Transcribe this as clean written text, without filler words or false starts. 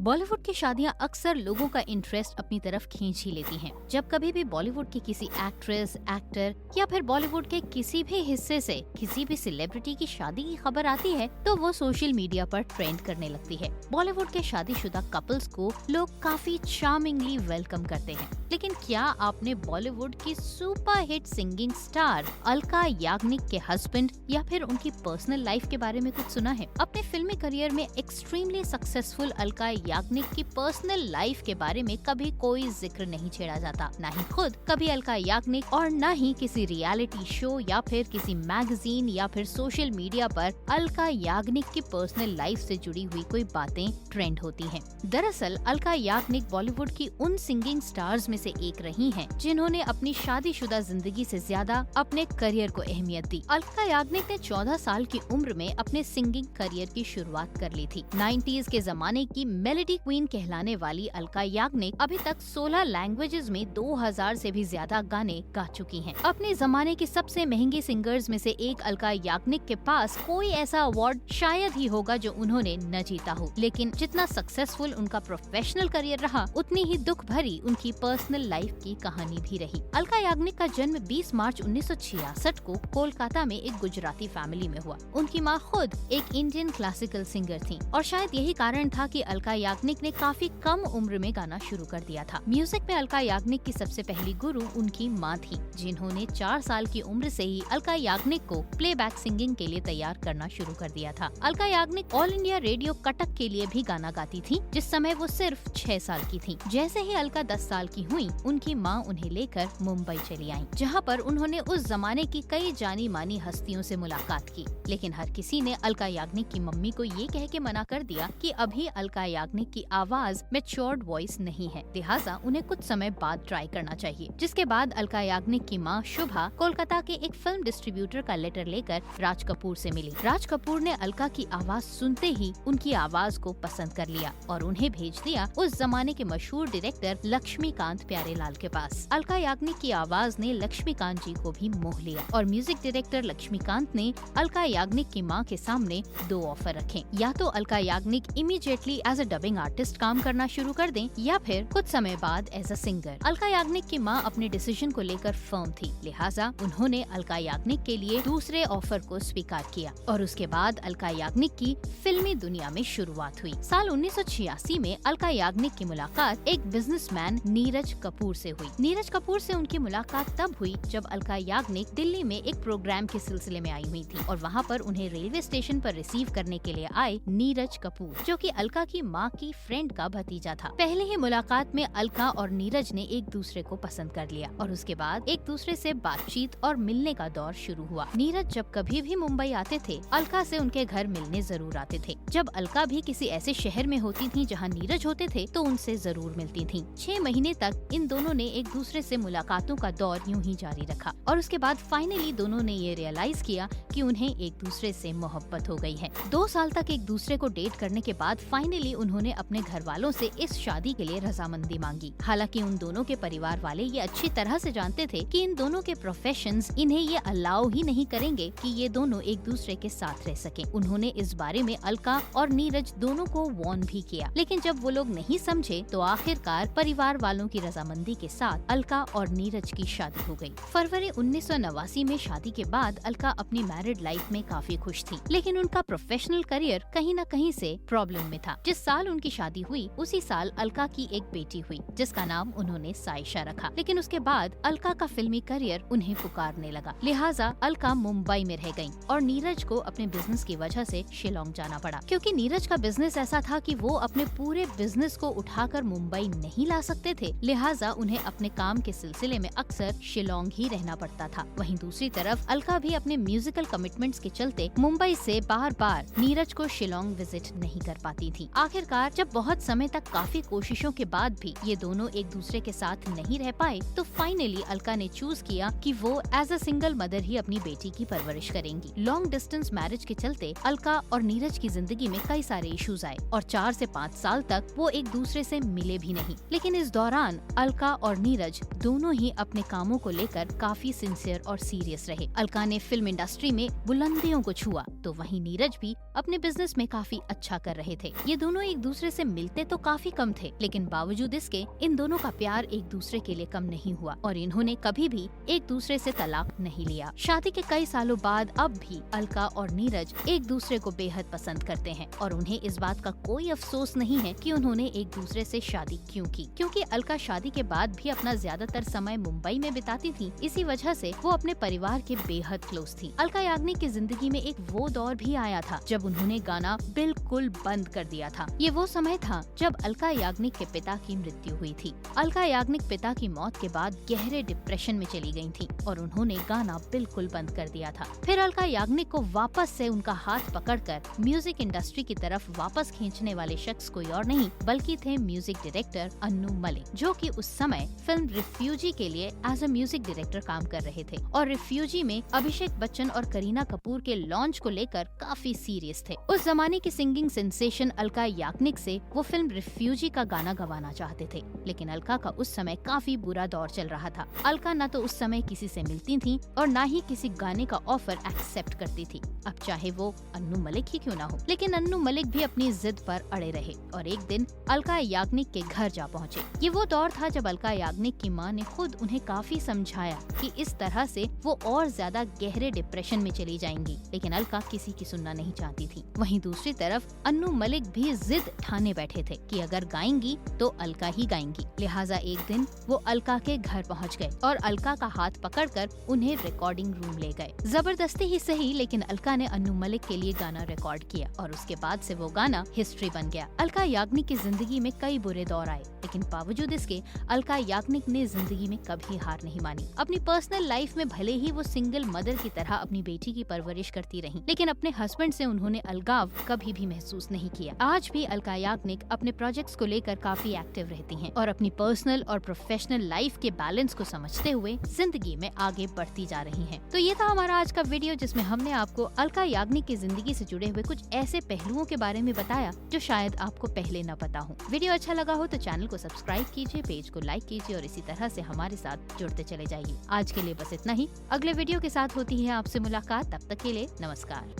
बॉलीवुड की शादियां अक्सर लोगों का इंटरेस्ट अपनी तरफ खींच ही लेती हैं। जब कभी भी बॉलीवुड के किसी एक्ट्रेस, एक्टर या फिर बॉलीवुड के किसी भी हिस्से से किसी भी सेलिब्रिटी की शादी की खबर आती है तो वो सोशल मीडिया पर ट्रेंड करने लगती है। बॉलीवुड के शादीशुदा कपल्स को लोग काफी चार्मिंगली वेलकम करते हैं। लेकिन क्या आपने बॉलीवुड की super hit singing star Alka Yagnik के हस्बैंड या फिर उनकी पर्सनल लाइफ के बारे में कुछ सुना है? अपने फिल्मी करियर में एक्सट्रीमली सक्सेसफुल अलका याग्निक की पर्सनल लाइफ के बारे में कभी कोई जिक्र नहीं छेड़ा जाता, न ही खुद कभी अलका याग्निक और न ही किसी रियलिटी शो या फिर किसी मैगजीन या फिर सोशल मीडिया पर अलका याग्निक की पर्सनल लाइफ से जुड़ी हुई कोई बातें ट्रेंड होती हैं। दरअसल अलका याग्निक बॉलीवुड की उन सिंगिंग स्टार्स में से एक रही हैं, जिन्होंने अपनी शादीशुदा जिंदगी से ज्यादा अपने करियर को अहमियत दी। अलका याग्निक ने 14 साल की उम्र में अपने सिंगिंग करियर की शुरुआत कर ली थी। 90s के जमाने की मेलोडी क्वीन कहलाने वाली अलका याग्निक अभी तक 16 लैंग्वेजेस में 2000 से भी ज्यादा गाने गा चुकी हैं। अपने जमाने की सबसे महंगे सिंगर्स में से एक अलका याग्निक के पास कोई ऐसा अवार्ड शायद ही होगा जो उन्होंने न जीता हो। लेकिन जितना सक्सेसफुल उनका प्रोफेशनल करियर रहा, उतनी ही दुख भरी उनकी पर्सनल लाइफ की कहानी भी रही। अलका याग्निक का जन्म 20 मार्च 1966 को कोलकाता में एक गुजराती फैमिली में हुआ। उनकी माँ खुद एक इंडियन क्लासिकल सिंगर थी और शायद यही कारण था कि अलका याग्निक ने काफी कम उम्र में गाना शुरू कर दिया था। म्यूजिक में अलका याग्निक की सबसे पहली गुरु उनकी माँ थी, जिन्होंने 4 साल की उम्र से ही अलका याग्निक को प्लेबैक सिंगिंग के लिए तैयार करना शुरू कर दिया था। Alka Yagnik all India radio Cuttack के लिए भी गाना गाती थी, जिस समय वो सिर्फ 6 साल की थी। जैसे ही अलका 10 साल की हुई, उनकी माँ उन्हें लेकर मुंबई चली आई, जहाँ पर उन्होंने उस जमाने की कई जानी मानी हस्तियों से मुलाकात की। लेकिन हर किसी ने अलका याग्निक की मम्मी को ये कह के मना कर दिया कि अभी अलका याग्निक की आवाज मैच्योर्ड वॉइस नहीं है, लिहाजा उन्हें कुछ समय बाद ट्राई करना चाहिए। जिसके बाद अलका याग्निक की माँ शुभा कोलकाता के एक फिल्म डिस्ट्रीब्यूटर का लेटर लेकर राज कपूर से मिली। राज कपूर ने अलका की आवाज सुनते ही उनकी आवाज को पसंद कर लिया और उन्हें भेज दिया उस जमाने के मशहूर डायरेक्टर लक्ष्मीकांत प्यारेलाल के पास। अलका याग्निक की आवाज ने लक्ष्मीकांत जी को भी मोह लिया और म्यूजिक डायरेक्टर लक्ष्मीकांत ने अलका याग्निक की माँ के सामने 2 ऑफर रखे। या तो Alka Yagnik immediately as a dubbing artist काम करना शुरू कर दें या फिर कुछ समय बाद as a singer. Alka Yagnik की माँ अपने डिसीजन को लेकर फर्म थी, लिहाजा उन्होंने अलका याग्निक के लिए दूसरे ऑफर को स्वीकार किया और उसके बाद अलका याग्निक की फिल्मी दुनिया में शुरुआत हुई। साल 1986 में अलका याग्निक की मुलाकात एक बिजनेसमैन नीरज कपूर से हुई। नीरज कपूर से उनकी मुलाकात तब हुई जब अलका याग्निक दिल्ली में एक प्रोग्राम के सिलसिले में आई हुई थी और वहाँ पर उन्हें रेलवे स्टेशन पर रिसीव करने के लिए आए नीरज कपूर, जो कि अलका की माँ की फ्रेंड का भतीजा था। पहले ही मुलाकात में अलका और नीरज ने एक दूसरे को पसंद कर लिया और उसके बाद एक दूसरे से बातचीत और मिलने का दौर शुरू हुआ। नीरज जब कभी भी मुंबई आते थे, अलका से उनके घर मिलने जरूर आते थे। जब अलका भी किसी ऐसे शहर में होती थी जहाँ नीरज होते थे तो उनसे जरूर मिलती थी। 6 महीने तक इन दोनों ने एक दूसरे से मुलाकातों का दौर यूं ही जारी रखा और उसके बाद फाइनली दोनों ने ये रियलाइज किया कि उन्हें एक दूसरे से मोहब्बत हो गई है। 2 साल तक एक दूसरे को डेट करने के बाद फाइनली उन्होंने अपने घर वालों से इस शादी के लिए रजामंदी मांगी। हालांकि उन दोनों के परिवार वाले ये अच्छी तरह से जानते थे कि इन दोनों के प्रोफेशंस इन्हें ये अलाउ ही नहीं करेंगे कि ये दोनों एक दूसरे के साथ रह सकें। उन्होंने इस बारे में अलका और नीरज दोनों को वार्न भी किया, लेकिन जब वो लोग नहीं समझे तो आखिरकार परिवार वालों की रजामंदी के साथ अलका और नीरज की शादी हो गई। फरवरी 1989 में शादी के बाद अलका अपनी मैरिड लाइफ में काफी खुश थी, लेकिन उनका प्रोफेशनल करियर कहीं न कहीं से प्रॉब्लम में था। जिस साल उनकी शादी हुई उसी साल अलका की एक बेटी हुई, जिसका नाम उन्होंने साइशा रखा। लेकिन उसके बाद अलका का फिल्मी करियर उन्हें पुकारने लगा, लिहाजा अलका मुंबई में रह गयी और नीरज को अपने बिजनेस की वजह से शिलोंग जाना पड़ा। क्योंकि नीरज का बिजनेस ऐसा था कि वो अपने पूरे बिजनेस को उठाकर मुंबई नहीं ला सकते थे, लिहाजा उन्हें अपने काम के सिलसिले में अक्सर शिलोंग ही रहना पड़ता था। वहीं दूसरी तरफ अलका भी अपने म्यूजिकल कमिटमेंट्स के चलते मुंबई से बार बार नीरज को शिलोंग विजिट नहीं कर पाती थी। आखिरकार जब बहुत समय तक काफी कोशिशों के बाद भी ये दोनों एक दूसरे के साथ नहीं रह पाए तो फाइनली अलका ने चूज किया कि वो एज अ सिंगल मदर ही अपनी बेटी की परवरिश करेंगी। लॉन्ग डिस्टेंस मैरिज के चलते अलका और नीरज की जिंदगी में कई सारे इश्यूज आए और 4 से 5 साल तक वो एक दूसरे से मिले भी नहीं। लेकिन इस दौरान अलका और नीरज दोनों ही अपने कामों को लेकर काफी सिंसियर और सीरियस रहे। अलका ने फिल्म इंडस्ट्री में बुलंदियों को छुआ तो वहीं नीरज भी अपने बिजनेस में काफी अच्छा कर रहे थे। ये दोनों एक दूसरे से मिलते तो काफी कम थे, लेकिन बावजूद इसके इन दोनों का प्यार एक दूसरे के लिए कम नहीं हुआ और इन्होंने कभी भी एक दूसरे से तलाक नहीं लिया। शादी के कई सालों बाद अब भी अलका और नीरज एक दूसरे को बेहद पसंद करते हैं और उन्हें इस बात का कोई अफसोस नहीं है कि उन्होंने एक दूसरे से शादी क्यों की, क्योंकि अलका शादी के बाद भी अपना ज्यादातर समय मुंबई में बिताती थी। इसी वजह से वो अपने परिवार के बेहद क्लोज थी। अलका याग्निक की जिंदगी में एक वो दौर भी आया था जब उन्होंने गाना बिल्कुल बंद कर दिया था। ये वो समय था जब अलका याग्निक के पिता की मृत्यु हुई थी। अलका याग्निक पिता की मौत के बाद गहरे डिप्रेशन में चली गई थी और उन्होंने गाना बिल्कुल बंद कर दिया था। फिर अलका याग्निक को वापस से उनका हाथ पकड़कर म्यूजिक इंडस्ट्री की तरफ वापस खींचने वाले शख्स कोई और नहीं बल्कि थे म्यूजिक डायरेक्टर अन्नू मलिक, जो कि उस समय फिल्म रिफ्यूजी के लिए एज अ म्यूजिक डायरेक्टर काम कर रहे थे और रिफ्यूजी में अभिषेक बच्चन और करीना कपूर के लॉन्च को लेकर काफी सीरियस थे। उस जमाने की सिंगिंग सेंसेशन अलका याग्निक से वो फिल्म रिफ्यूजी का गाना गवाना चाहते थे, लेकिन अलका का उस समय काफी बुरा दौर चल रहा था। अलका न तो उस समय किसी से मिलती थी और न ही किसी गाने का ऑफर एक्सेप्ट करती थी, अब चाहे वो अन्नू मलिक ही क्यों ना हो। लेकिन अन्नू मलिक भी अपनी जिद पर अड़े रहे और एक दिन अलका याग्निक के घर जा पहुँचे। ये वो दौर था जब अलका याग्निक की माँ ने खुद उन्हें काफी समझाया कि इस तरह से वो और ज्यादा गहरे डिप्रेशन में चली जाएंगी, लेकिन अलका किसी की सुनना नहीं चाहती थी। वहीं दूसरी तरफ अन्नू मलिक भी जिद ठाने बैठे थे कि अगर गाएंगी तो अलका ही गाएंगी। लिहाजा एक दिन वो अलका के घर पहुंच गए और अलका का हाथ पकड़कर उन्हें रिकॉर्डिंग रूम ले गए। जबरदस्ती ही सही, लेकिन अलका ने अन्नू मलिक के लिए गाना रिकॉर्ड किया और उसके बाद से वो गाना हिस्ट्री बन गया। अलका याग्निक की जिंदगी में कई बुरे दौर आए, लेकिन बावजूद इसके अलका याग्निक ने जिंदगी में कभी हार नहीं मानी। अपनी पर्सनल लाइफ में भले ही वो सिंगल मदर की तरह अपनी बेटी की परवरिश करती रहीं, लेकिन अपने हस्बैंड से उन्होंने अलगाव कभी भी महसूस नहीं किया। आज भी अलका याग्निक अपने प्रोजेक्ट्स को लेकर काफी एक्टिव रहती हैं और अपनी पर्सनल और प्रोफेशनल लाइफ के बैलेंस को समझते हुए जिंदगी में आगे बढ़ती जा रही हैं। तो ये था हमारा आज का वीडियो, जिसमें हमने आपको अलका याग्निक की जिंदगी से जुड़े हुए कुछ ऐसे पहलुओं के बारे में बताया जो शायद आपको पहले न पता हो। वीडियो अच्छा लगा हो तो चैनल को सब्सक्राइब कीजिए, पेज को लाइक कीजिए और इसी तरह से हमारे साथ जुड़ते चले जाइए। आज के लिए बस इतना ही। अगले वीडियो के साथ होती है आपसे मुलाकात, तब तक के लिए नमस्कार।